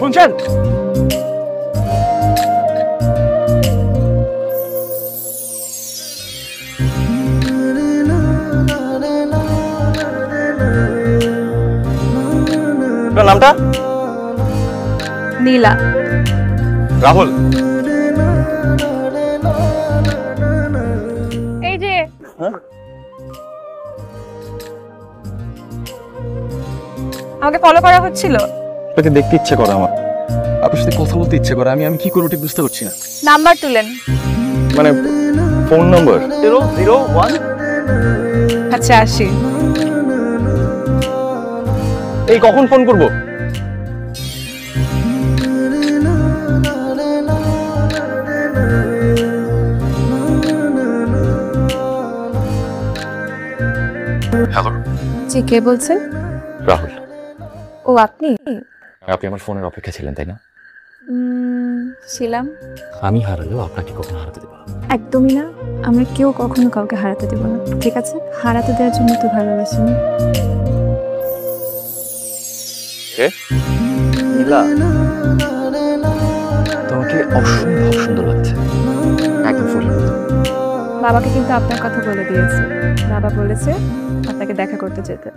শুনছেন? নামটা? নীলা। রাহুল। এই যে আমাকে ফলো করা হচ্ছিল। আপনাকে দেখতে ইচ্ছে করে আমার, আপনার সাথে কথা বলতে ইচ্ছে করে। আমি কি করবো ঠিক বুঝতে পারছি না। নাম্বার তুলেন। মানে ফোন নম্বর 001। আচ্ছা আসি। এই কখন ফোন করব? হ্যালো, জি, কে বলছেন? রাহুল। ও আপনি? আপনি আমার ফোনের অপেক্ষা ছিলেন তাই না? ছিলাম। আমি হারালেও আপনাকে কখনো হারাতে দেব না। একদমই না, আমরা কেউ কখনো কাউকে হারাতে দেব না, ঠিক আছে? হারাতে দেওয়ার জন্য তো ভালোবাসি না। কে? নীলা, তোমাকে অসম্ভব সুন্দর লাগছে, একদম ফুলের মতো। বাবাকে কিন্তু আপনার কথা বলে দিয়েছে। বাবা বলেছে আপনাকে দেখা করতে যেতে।